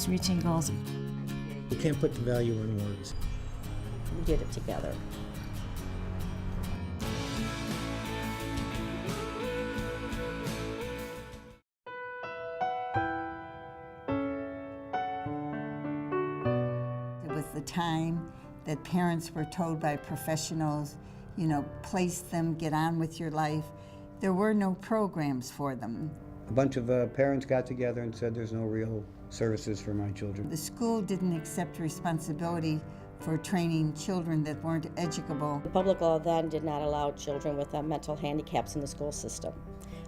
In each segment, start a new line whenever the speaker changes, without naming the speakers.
goals, reaching goals.
You can't put the value in words.
We did it together.
It was the time that parents were told by professionals, place them, get on with your life. There were no programs for them.
A bunch of parents got together and said there's no real services for my children.
The school didn't accept responsibility for training children that weren't educable.
The public law then did not allow children with mental handicaps in the school system.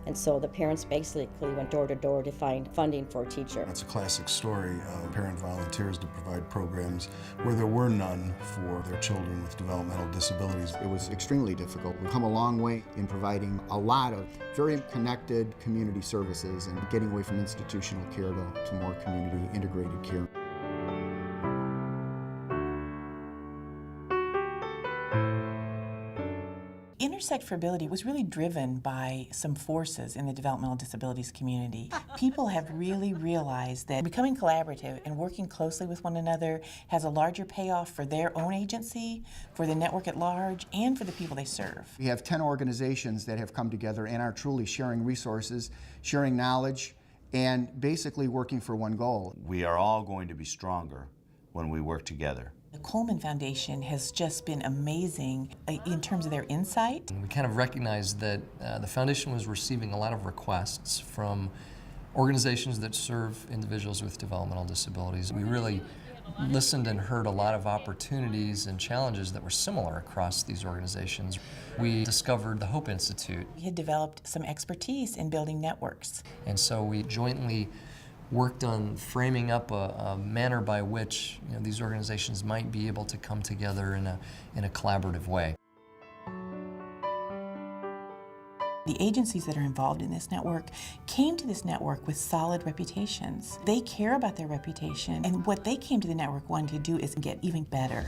And so the parents basically went door to door to find funding for a teacher.
It's a classic story of parent volunteers to provide programs where there were none for their children with developmental disabilities.
It was extremely difficult. We've come a long way in providing a lot of very connected community services and getting away from institutional care to more community integrated care.
Intersect for Ability was really driven by some forces in the developmental disabilities community. People have really realized that becoming collaborative and working closely with one another has a larger payoff for their own agency, for the network at large, and for the people they serve.
We have 10 organizations that have come together and are truly sharing resources, sharing knowledge, and basically working for one goal.
We are all going to be stronger when we work together.
The Coleman Foundation has just been amazing in terms of their insight.
We kind of recognized that the foundation was receiving a lot of requests from organizations that serve individuals with developmental disabilities. We really listened and heard a lot of opportunities and challenges that were similar across these organizations. We discovered the Hope Institute.
We had developed some expertise in building networks.
And so we jointly worked on framing up a manner by which these organizations might be able to come together in a collaborative way.
The agencies that are involved in this network came to this network with solid reputations. They care about their reputation, and what they came to the network wanting to do is get even better.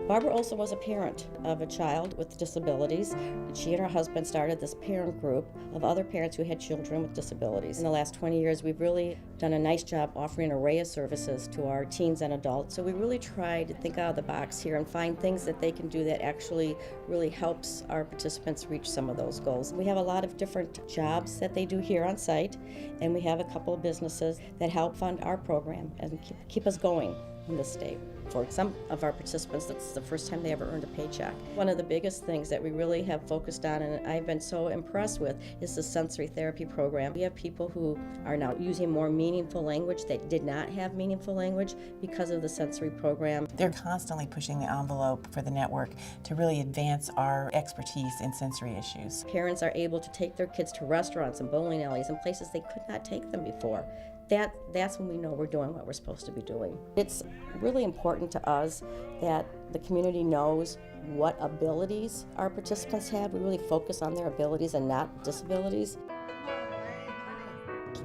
Barbara also was a parent of a child with disabilities. She and her husband started this parent group of other parents who had children with disabilities. In the last 20 years, we've really done a nice job offering an array of services to our teens and adults. So we really try to think out of the box here and find things that they can do that actually really helps our participants reach some of those goals. We have a lot of different jobs that they do here on site, and we have a couple of businesses that help fund our program and keep us going in the state. For some of our participants, that's the first time they ever earned a paycheck. One of the biggest things that we really have focused on, and I've been so impressed with, is the sensory therapy program. We have people who are now using more meaningful language that did not have meaningful language because of the sensory program.
They're constantly pushing the envelope for the network to really advance our expertise in sensory issues.
Parents are able to take their kids to restaurants and bowling alleys and places they could not take them before. That's when we know we're doing what we're supposed to be doing. It's really important to us that the community knows what abilities our participants have. We really focus on their abilities and not disabilities.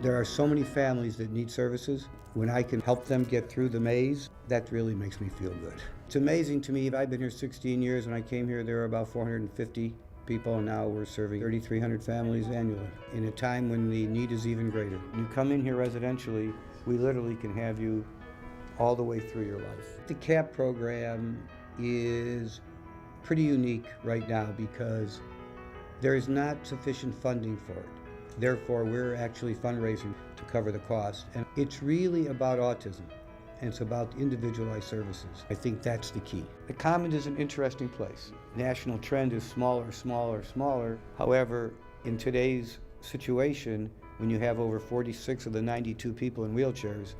There are so many families that need services. When I can help them get through the maze, that really makes me feel good. It's amazing to me. I've been here 16 years. When I came here, there were about 450 people, and now we're serving 3,300 families annually in a time when the need is even greater. You come in here residentially, we literally can have you all the way through your life. The CAP program is pretty unique right now because there is not sufficient funding for it. Therefore, we're actually fundraising to cover the cost. And it's really about autism, and it's about individualized services. I think that's the key. The Commons is an interesting place. National trend is smaller, smaller, smaller. However, in today's situation, when you have over 46 of the 92 people in wheelchairs,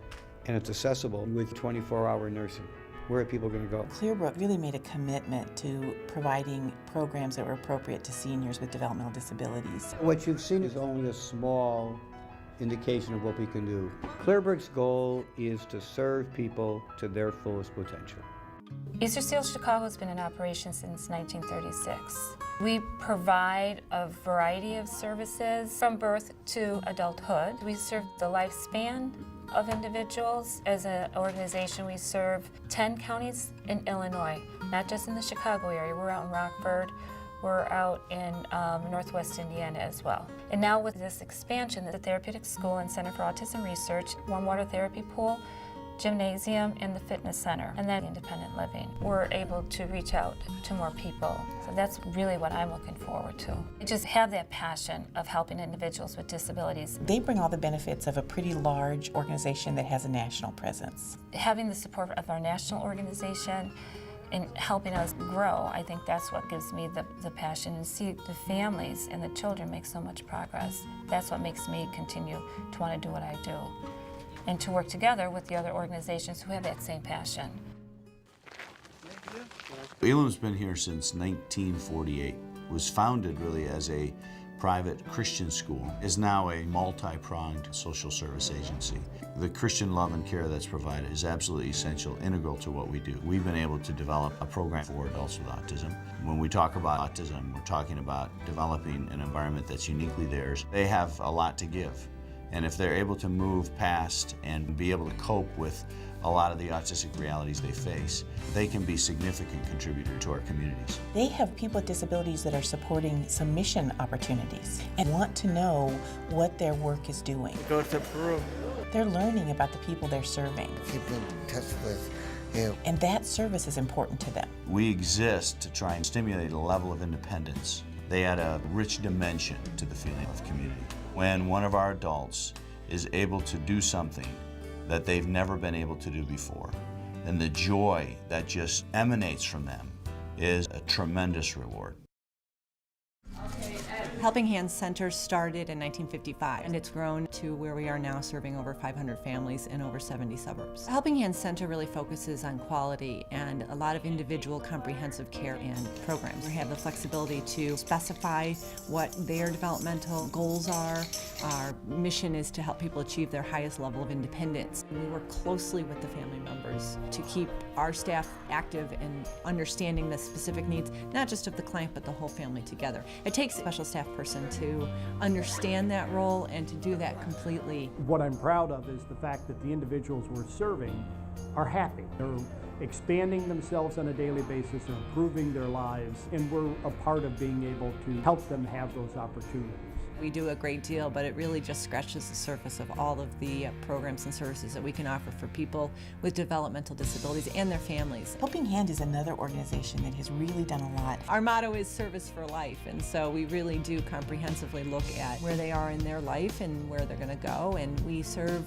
and it's accessible with 24-hour nursing, where are people going to go?
Clearbrook really made a commitment to providing programs that were appropriate to seniors with developmental disabilities.
What you've seen is only a small indication of what we can do. Clearbrook's goal is to serve people to their fullest potential.
Easter Steel Chicago has been in operation since 1936. We provide a variety of services from birth to adulthood. We serve the lifespan of individuals. As an organization, we serve 10 counties in Illinois, not just in the Chicago area. We're out in Rockford, We're out in Northwest Indiana as well. And now with this expansion, the Therapeutic School and Center for Autism Research, warm water therapy pool, gymnasium, and the fitness center, and then independent living, we're able to reach out to more people. So that's really what I'm looking forward to. I just have that passion of helping individuals with disabilities.
They bring all the benefits of a pretty large organization that has a national presence.
Having the support of our national organization and helping us grow, I think that's what gives me the passion, and see the families and the children make so much progress. That's what makes me continue to want to do what I do, and to work together with the other organizations who have that same passion.
Elam's been here since 1948. It was founded really as a private Christian school, is now a multi-pronged social service agency. The Christian love and care that's provided is absolutely essential, integral to what we do. We've been able to develop a program for adults with autism. When we talk about autism, we're talking about developing an environment that's uniquely theirs. They have a lot to give. And if they're able to move past and be able to cope with a lot of the autistic realities they face, they can be a significant contributor to our communities.
They have people with disabilities that are supporting some mission opportunities and want to know what their work is doing.
Go to Peru.
They're learning about the people they're serving.
Keep in touch with you.
And that service is important to them.
We exist to try and stimulate a level of independence. They add a rich dimension to the feeling of community. When one of our adults is able to do something that they've never been able to do before, then the joy that just emanates from them is a tremendous reward.
Helping Hands Center started in 1955, and it's grown to where we are now, serving over 500 families in over 70 suburbs. Helping Hands Center really focuses on quality and a lot of individual comprehensive care and programs. We have the flexibility to specify what their developmental goals are. Our mission is to help people achieve their highest level of independence. We work closely with the family members to keep our staff active and understanding the specific needs, not just of the client, but the whole family together. It takes a special staff person to understand that role and to do that completely.
What I'm proud of is the fact that the individuals we're serving are happy. They're expanding themselves on a daily basis, they're improving their lives, and we're a part of being able to help them have those opportunities.
We do a great deal, but it really just scratches the surface of all of the programs and services that we can offer for people with developmental disabilities and their families.
Helping Hand is another organization that has really done a lot.
Our motto is service for life, and so we really do comprehensively look at where they are in their life and where they're going to go, and we serve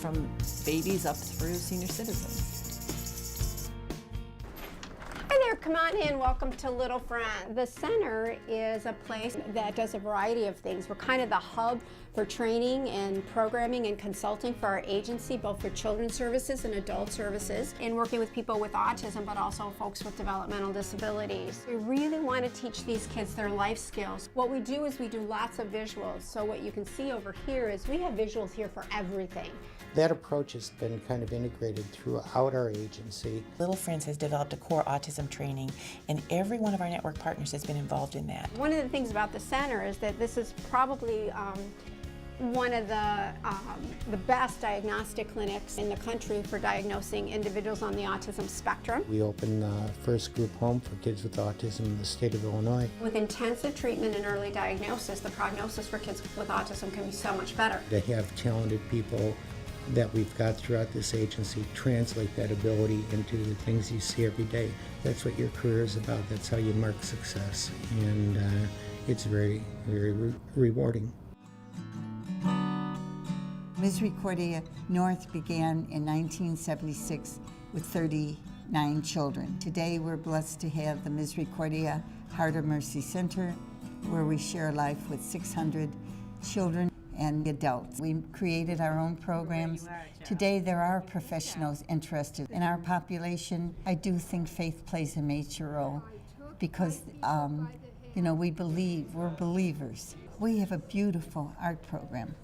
from babies up through senior citizens.
Hi there, come on in, welcome to Little Friend. The center is a place that does a variety of things. We're kind of the hub for training and programming and consulting for our agency, both for children's services and adult services, and working with people with autism, but also folks with developmental disabilities. We really want to teach these kids their life skills. What we do is we do lots of visuals. So what you can see over here is we have visuals here for everything.
That approach has been kind of integrated throughout our agency.
Little Friends has developed a core autism training, and every one of our network partners has been involved in that.
One of the things about the center is that this is probably one of the best diagnostic clinics in the country for diagnosing individuals on the autism spectrum.
We opened the first group home for kids with autism in the state of Illinois.
With intensive treatment and early diagnosis, the prognosis for kids with autism can be so much better.
To have talented people that we've got throughout this agency translate that ability into the things you see every day. That's what your career is about. That's how you mark success. And it's very, very rewarding.
Misericordia North began in 1976 with 39 children. Today we're blessed to have the Misericordia Heart of Mercy Center, where we share life with 600 children and adults. We created our own programs. Today there are professionals interested in our population. I do think faith plays a major role because we believe, we're believers. We have a beautiful art program.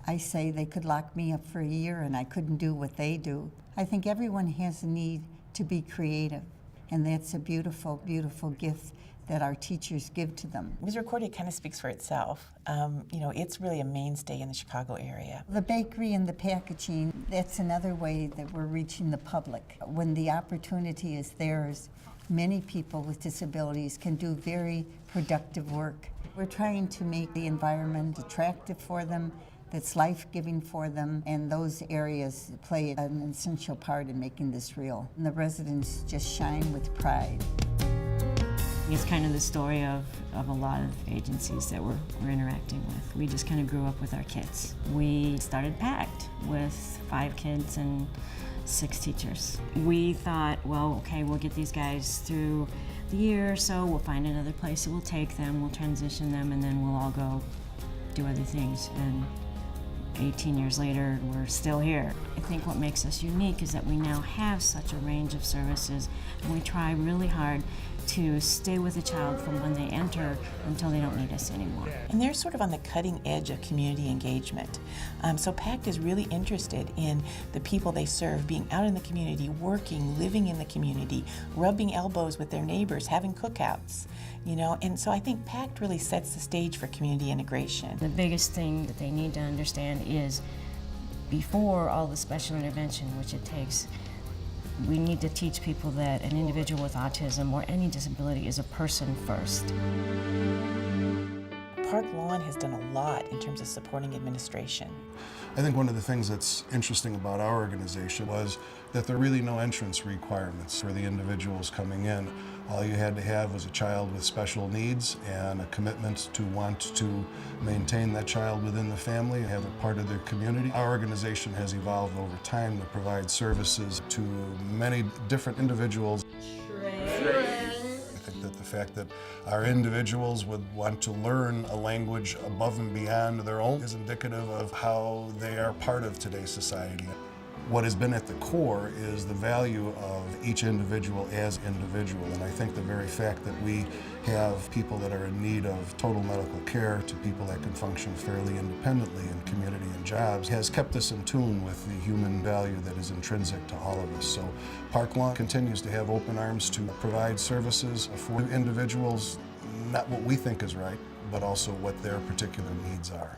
I say they could lock me up for a year and I couldn't do what they do. I think everyone has a need to be creative, and that's a beautiful, beautiful gift that our teachers give to them.
Misericordia kind of speaks for itself. It's really a mainstay in the Chicago area.
The bakery and the packaging, that's another way that we're reaching the public. When the opportunity is theirs, Many people with disabilities can do very productive work. We're trying to make the environment attractive for them, that's life-giving for them, and those areas play an essential part in making this real. And the residents just shine with pride.
It's kind of the story of a lot of agencies that we're interacting with. We just kind of grew up with our kids. We started PACT with 5 kids and 6 teachers. We thought, well, okay, we'll get these guys through the year or so, we'll find another place that we'll take them, we'll transition them, and then we'll all go do other things. And 18 years later, we're still here. I think what makes us unique is that we now have such a range of services, and we try really hard to stay with a child from when they enter until they don't need us anymore.
And they're sort of on the cutting edge of community engagement. So PACT is really interested in the people they serve, being out in the community, working, living in the community, rubbing elbows with their neighbors, having cookouts, you know, and so I think PACT really sets the stage for community integration.
The biggest thing that they need to understand is before all the special intervention, which it takes, we need to teach people that an individual with autism or any disability is a person first.
Park Lawn has done a lot in terms of supporting administration.
I think one of the things that's interesting about our organization was that there are really no entrance requirements for the individuals coming in. All you had to have was a child with special needs and a commitment to want to maintain that child within the family and have it part of their community. Our organization has evolved over time to provide services to many different individuals. I think that the fact that our individuals would want to learn a language above and beyond their own is indicative of how they are part of today's society. What has been at the core is the value of each individual as individual, and I think the very fact that we have people that are in need of total medical care to people that can function fairly independently in community and jobs has kept us in tune with the human value that is intrinsic to all of us. So Park Lawn continues to have open arms to provide services for individuals, not what we think is right, but also what their particular needs are.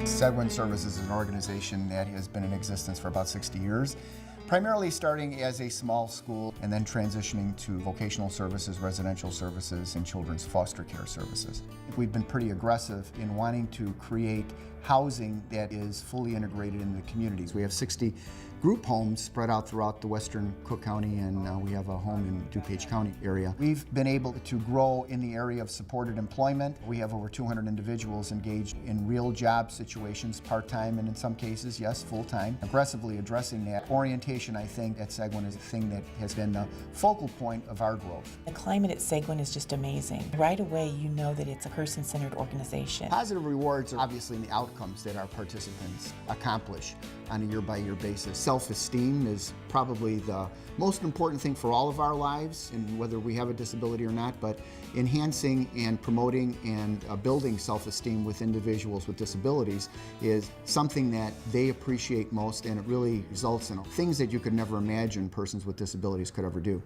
Segwin Services is an organization that has been in existence for about 60 years, primarily starting as a small school and then transitioning to vocational services, residential services, and children's foster care services. We've been pretty aggressive in wanting to create housing that is fully integrated in the communities. We have 60 group homes spread out throughout the western Cook County, and we have a home in DuPage County area. We've been able to grow in the area of supported employment. We have over 200 individuals engaged in real job situations, part-time and in some cases, yes, full-time. Aggressively addressing that orientation, I think, at Segwin is a thing that has been the focal point of our growth.
The climate at Segwin is just amazing. Right away, you know that it's a person-centered organization.
Positive rewards are obviously in the outcomes that our participants accomplish on a year-by-year basis. Self-esteem is probably the most important thing for all of our lives, and whether we have a disability or not, but enhancing and promoting and building self-esteem with individuals with disabilities is something that they appreciate most, and it really results in things that you could never imagine persons with disabilities could ever do.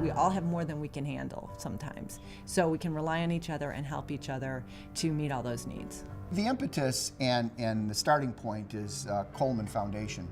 We all have more than we can handle sometimes, so we can rely on each other and help each other to meet all those needs.
The impetus and the starting point is Coleman Foundation,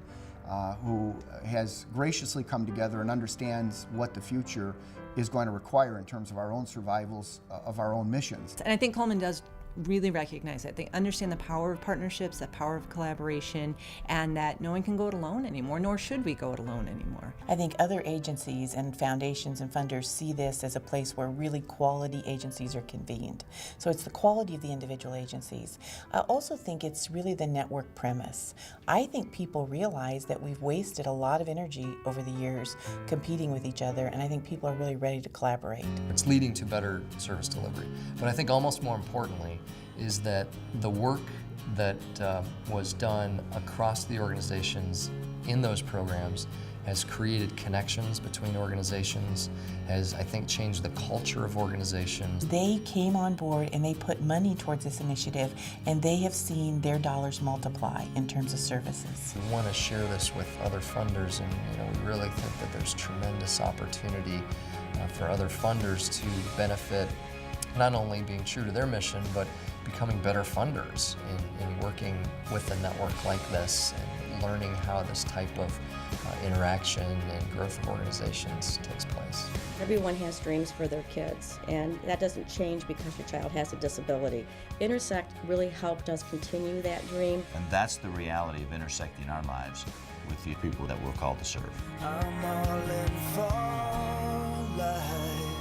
who has graciously come together and understands what the future is going to require in terms of our own survivals of our own missions.
And I think Coleman does really recognize it. They understand the power of partnerships, the power of collaboration, and that no one can go it alone anymore, nor should we go it alone anymore.
I think other agencies and foundations and funders see this as a place where really quality agencies are convened. So it's the quality of the individual agencies. I also think it's really the network premise. I think people realize that we've wasted a lot of energy over the years competing with each other, and I think people are really ready to collaborate.
It's leading to better service delivery. But I think almost more importantly is that the work that was done across the organizations in those programs has created connections between organizations, has, I think, changed the culture of organizations.
They came on board and they put money towards this initiative, and they have seen their dollars multiply in terms of services.
We want to share this with other funders, and we really think that there's tremendous opportunity for other funders to benefit, not only being true to their mission, but becoming better funders in working with a network like this and learning how this type of interaction and growth of organizations takes place.
Everyone has dreams for their kids, and that doesn't change because your child has a disability. Intersect really helped us continue that dream.
And that's the reality of intersecting our lives with the people that we're called to serve.
I'm all in for life.